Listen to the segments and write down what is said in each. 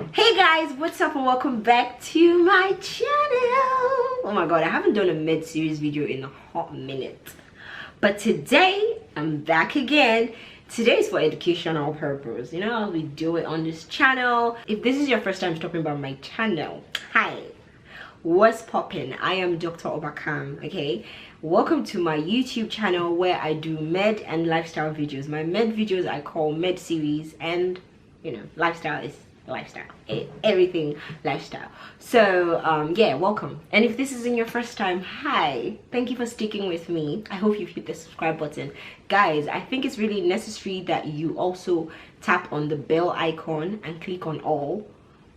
Hey guys, what's up and welcome back to my channel. Oh my god, I haven't done a med series video in a hot minute, but today I'm back again. Today is for educational purpose. You know how we do it on this channel. If this is your first time stopping by my channel, hi, what's poppin'? I am Dr. Obakam. Okay, welcome to my YouTube channel where I do med and lifestyle videos. My med videos I call med series, and you know, lifestyle is lifestyle, everything lifestyle. So yeah, welcome. And if this isn't your first time, hi, thank you for sticking with me. I hope you've hit the subscribe button. Guys, I think it's really necessary that you also tap on the bell icon and click on all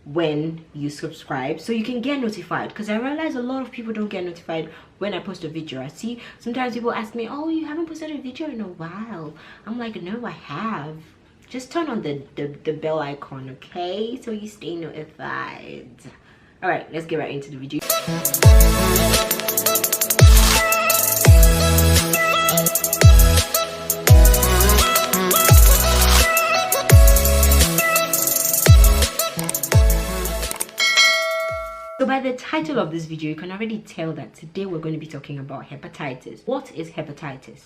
when you subscribe so you can get notified, because I realize a lot of people don't get notified when I post a video. I see sometimes people ask me, oh, you haven't posted a video in a while. I'm like, no, I have. Just turn on the bell icon, okay, so you stay notified. All right, let's get right into the video. So by the title of this video, you can already tell that today we're going to be talking about hepatitis. What is hepatitis?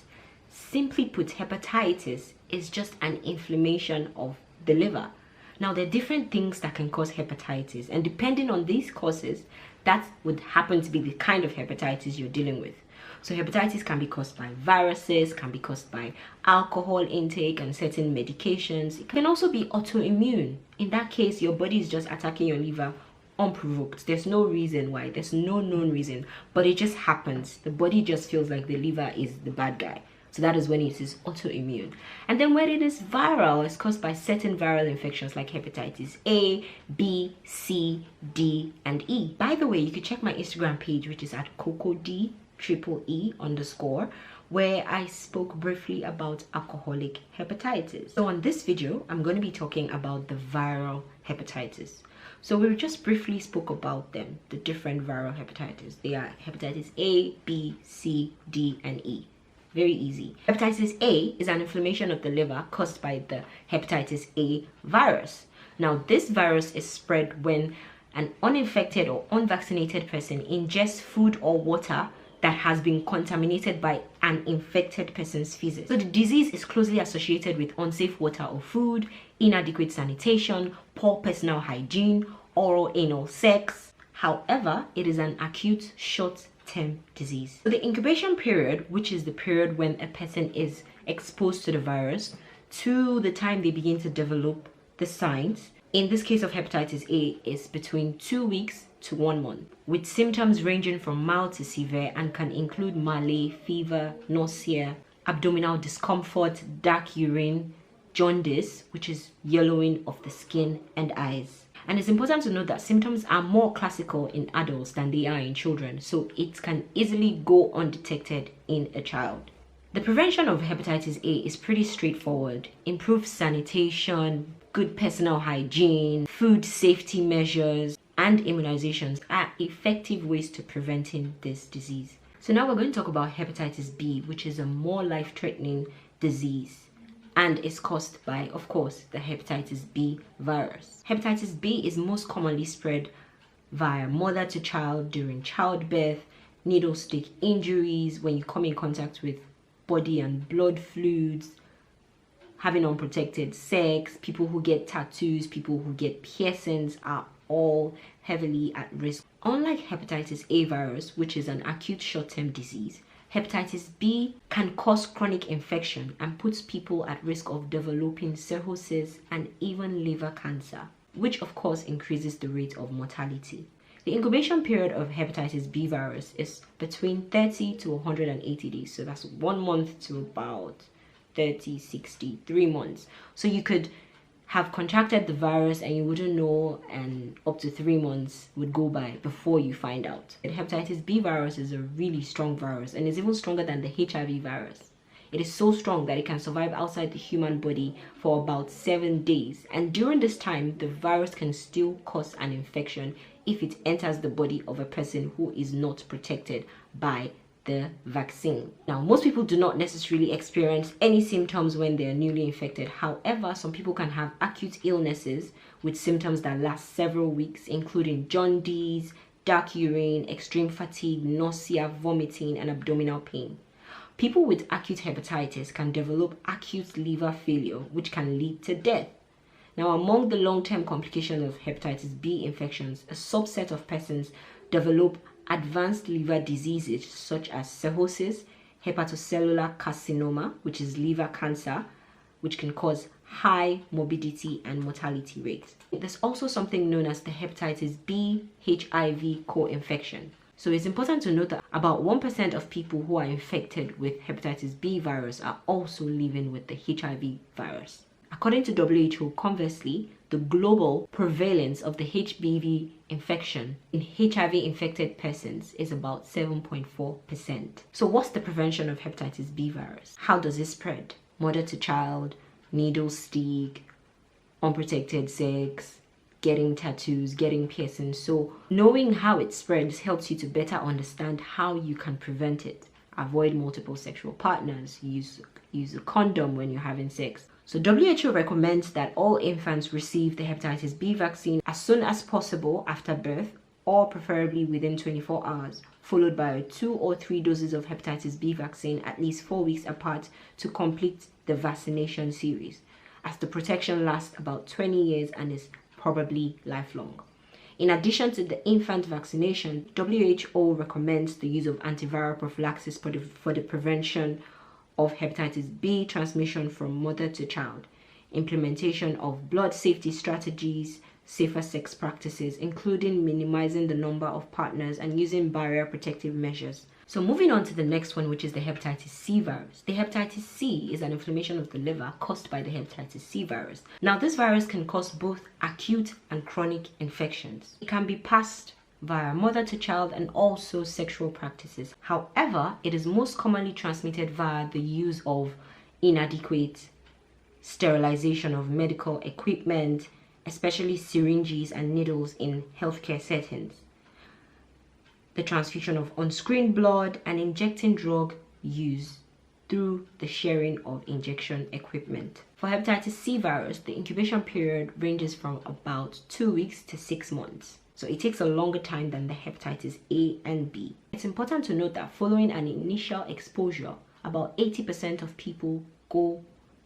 Simply put, hepatitis is just an inflammation of the liver. Now, there are different things that can cause hepatitis, and depending on these causes, that would happen to be the kind of hepatitis you're dealing with. So hepatitis can be caused by viruses, can be caused by alcohol intake and certain medications. It can also be autoimmune. In that case, your body is just attacking your liver unprovoked. There's no reason why, there's no known reason, but it just happens. The body just feels like the liver is the bad guy. So that is when it is autoimmune. And then when it is viral, it's caused by certain viral infections like hepatitis A, B, C, D, and E. By the way, you can check my Instagram page, which is at CocoDeeTv_, where I spoke briefly about alcoholic hepatitis. So on this video, I'm going to be talking about the viral hepatitis. So we just briefly spoke about them, the different viral hepatitis. They are hepatitis A, B, C, D, and E. Very easy. Hepatitis A is an inflammation of the liver caused by the hepatitis A virus. Now, this virus is spread when an uninfected or unvaccinated person ingests food or water that has been contaminated by an infected person's feces. So the disease is closely associated with unsafe water or food, inadequate sanitation, poor personal hygiene, oral anal sex. However, it is an acute short-term disease. So the incubation period, which is the period when a person is exposed to the virus, to the time they begin to develop the signs, in this case of hepatitis A, is between 2 weeks to 1 month, with symptoms ranging from mild to severe and can include malaise, fever, nausea, abdominal discomfort, dark urine, jaundice, which is yellowing of the skin and eyes. And it's important to note that symptoms are more classical in adults than they are in children, so it can easily go undetected in a child. The prevention of hepatitis A is pretty straightforward. Improved sanitation, good personal hygiene, food safety measures, and immunizations are effective ways to preventing this disease. So now we're going to talk about hepatitis B, which is a more life-threatening disease and is caused by, of course, the hepatitis B virus. Hepatitis B is most commonly spread via mother to child during childbirth, needle stick injuries, when you come in contact with body and blood fluids, having unprotected sex, people who get tattoos, people who get piercings are all heavily at risk. Unlike hepatitis A virus, which is an acute short-term disease, hepatitis B can cause chronic infection and puts people at risk of developing cirrhosis and even liver cancer, which of course increases the rate of mortality. The incubation period of hepatitis B virus is between 30 to 180 days. So that's 1 month to about 30, 60, 3 months. So you could have contracted the virus and you wouldn't know, and up to 3 months would go by before you find out. The hepatitis B virus is a really strong virus, and it's even stronger than the HIV virus. It is so strong that it can survive outside the human body for about 7 days, and during this time the virus can still cause an infection if it enters the body of a person who is not protected by the vaccine. Now, most people do not necessarily experience any symptoms when they are newly infected. However, some people can have acute illnesses with symptoms that last several weeks, including jaundice, dark urine, extreme fatigue, nausea, vomiting, and abdominal pain. People with acute hepatitis can develop acute liver failure, which can lead to death. Now, among the long-term complications of hepatitis B infections, a subset of persons develop advanced liver diseases such as cirrhosis, hepatocellular carcinoma, which is liver cancer, which can cause high morbidity and mortality rates. There's also something known as the hepatitis B HIV co-infection. So it's important to note that about 1% of people who are infected with hepatitis B virus are also living with the HIV virus. According to WHO, conversely, the global prevalence of the HBV infection in HIV-infected persons is about 7.4%. So what's the prevention of hepatitis B virus? How does it spread? Mother to child, needle stick, unprotected sex, getting tattoos, getting piercings. So knowing how it spreads helps you to better understand how you can prevent it. Avoid multiple sexual partners, use a condom when you're having sex. So WHO recommends that all infants receive the hepatitis B vaccine as soon as possible after birth, or preferably within 24 hours, followed by 2 or 3 doses of hepatitis B vaccine at least 4 weeks apart to complete the vaccination series, as the protection lasts about 20 years and is probably lifelong. In addition to the infant vaccination, WHO recommends the use of antiviral prophylaxis for the prevention of hepatitis B transmission from mother to child, implementation of blood safety strategies, safer sex practices, including minimizing the number of partners and using barrier protective measures. So moving on to the next one, which is the hepatitis C virus. The hepatitis C is an inflammation of the liver caused by the hepatitis C virus. Now, this virus can cause both acute and chronic infections. It can be passed via mother to child and also sexual practices. However, it is most commonly transmitted via the use of inadequate sterilization of medical equipment, especially syringes and needles in healthcare settings, the transfusion of unscreened blood, and injecting drug use through the sharing of injection equipment. For hepatitis C virus, the incubation period ranges from about 2 weeks to 6 months. So it takes a longer time than the hepatitis A and B. It's important to note that following an initial exposure, about 80% of people go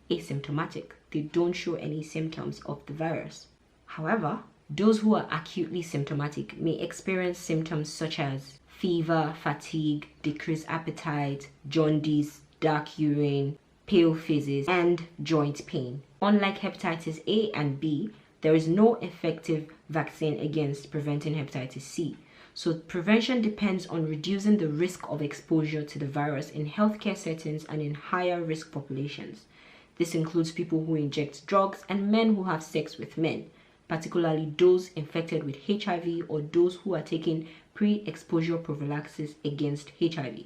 asymptomatic. They don't show any symptoms of the virus. However, those who are acutely symptomatic may experience symptoms such as fever, fatigue, decreased appetite, jaundice, dark urine, pale faces, and joint pain. Unlike hepatitis A and B, there is no effective vaccine against preventing hepatitis C. So prevention depends on reducing the risk of exposure to the virus in healthcare settings and in higher risk populations. This includes people who inject drugs and men who have sex with men, particularly those infected with HIV or those who are taking pre-exposure prophylaxis against HIV.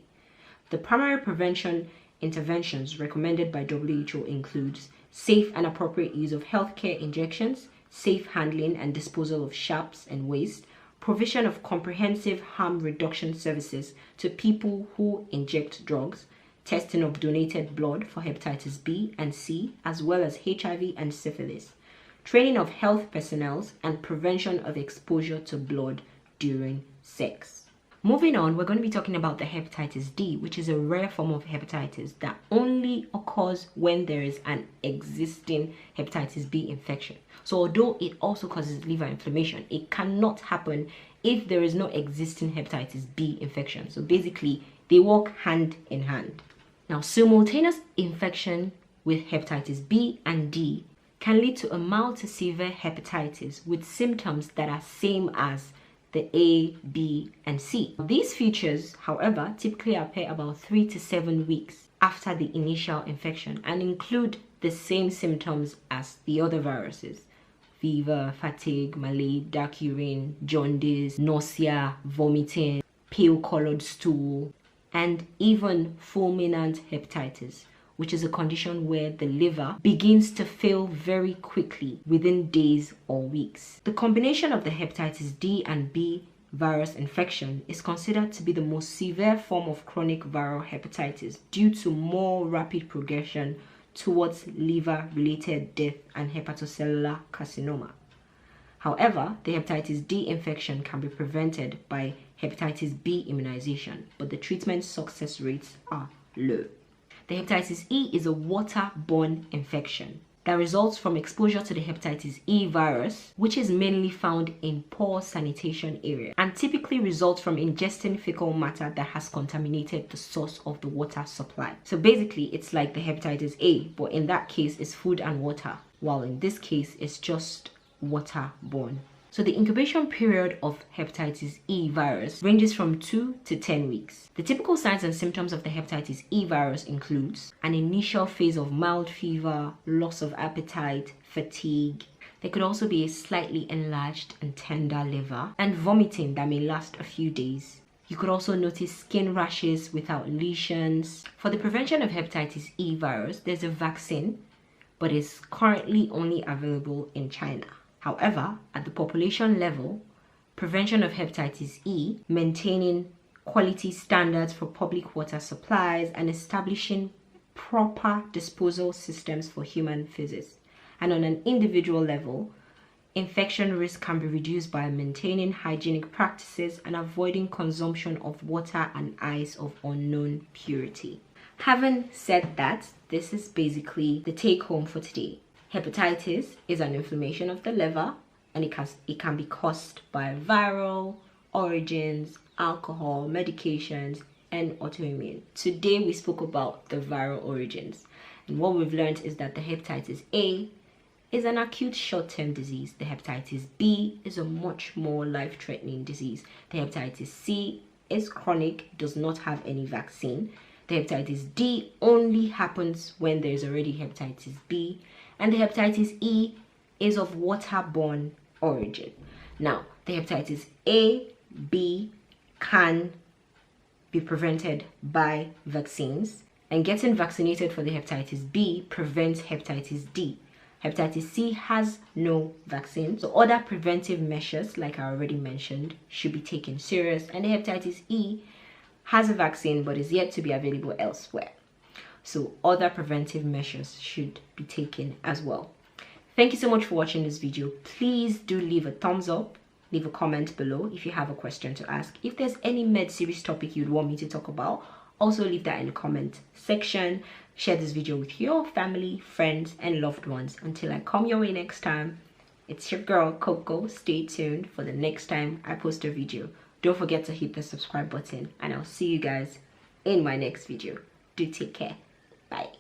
The primary prevention interventions recommended by WHO includes safe and appropriate use of healthcare injections, safe handling and disposal of sharps and waste, provision of comprehensive harm reduction services to people who inject drugs, testing of donated blood for hepatitis B and C, as well as HIV and syphilis, training of health personnel, and prevention of exposure to blood during sex. Moving on, we're going to be talking about the hepatitis D, which is a rare form of hepatitis that only occurs when there is an existing hepatitis B infection. So although it also causes liver inflammation, it cannot happen if there is no existing hepatitis B infection. So basically, they work hand in hand. Now, simultaneous infection with hepatitis B and D can lead to a mild to severe hepatitis with symptoms that are same as the A, B, and C. These features, however, typically appear about 3 to 7 weeks after the initial infection and include the same symptoms as the other viruses: fever, fatigue, malaise, dark urine, jaundice, nausea, vomiting, pale colored stool, and even fulminant hepatitis, which is a condition where the liver begins to fail very quickly within days or weeks. The combination of the hepatitis D and B virus infection is considered to be the most severe form of chronic viral hepatitis due to more rapid progression towards liver-related death and hepatocellular carcinoma. However, the hepatitis D infection can be prevented by hepatitis B immunization, but the treatment success rates are low. The hepatitis E is a waterborne infection that results from exposure to the hepatitis E virus, which is mainly found in poor sanitation areas and typically results from ingesting fecal matter that has contaminated the source of the water supply. So basically, it's like the hepatitis A, but in that case, it's food and water, while in this case, it's just waterborne. So the incubation period of hepatitis E virus ranges from 2 to 10 weeks. The typical signs and symptoms of the hepatitis E virus includes an initial phase of mild fever, loss of appetite, fatigue. There could also be a slightly enlarged and tender liver and vomiting that may last a few days. You could also notice skin rashes without lesions. For the prevention of hepatitis E virus, there's a vaccine, but it's currently only available in China. However, at the population level, prevention of hepatitis E, maintaining quality standards for public water supplies, and establishing proper disposal systems for human feces. And on an individual level, infection risk can be reduced by maintaining hygienic practices and avoiding consumption of water and ice of unknown purity. Having said that, this is basically the take home for today. Hepatitis is an inflammation of the liver, and it can be caused by viral origins, alcohol, medications, and autoimmune. Today we spoke about the viral origins, and what we've learned is that the hepatitis A is an acute short-term disease. The hepatitis B is a much more life-threatening disease. The hepatitis C is chronic, does not have any vaccine. The hepatitis D only happens when there's already hepatitis B. And the hepatitis E is of waterborne origin. Now, the hepatitis A, B can be prevented by vaccines, and getting vaccinated for the hepatitis B prevents hepatitis D. Hepatitis C has no vaccine, so other preventive measures, like I already mentioned, should be taken serious. And the hepatitis E has a vaccine but is yet to be available elsewhere. So other preventive measures should be taken as well. Thank you so much for watching this video. Please do leave a thumbs up, leave a comment below if you have a question to ask. If there's any med series topic you'd want me to talk about, also leave that in the comment section. Share this video with your family, friends, and loved ones. Until I come your way next time, it's your girl Coco. Stay tuned for the next time I post a video. Don't forget to hit the subscribe button, and I'll see you guys in my next video. Do take care. Bye.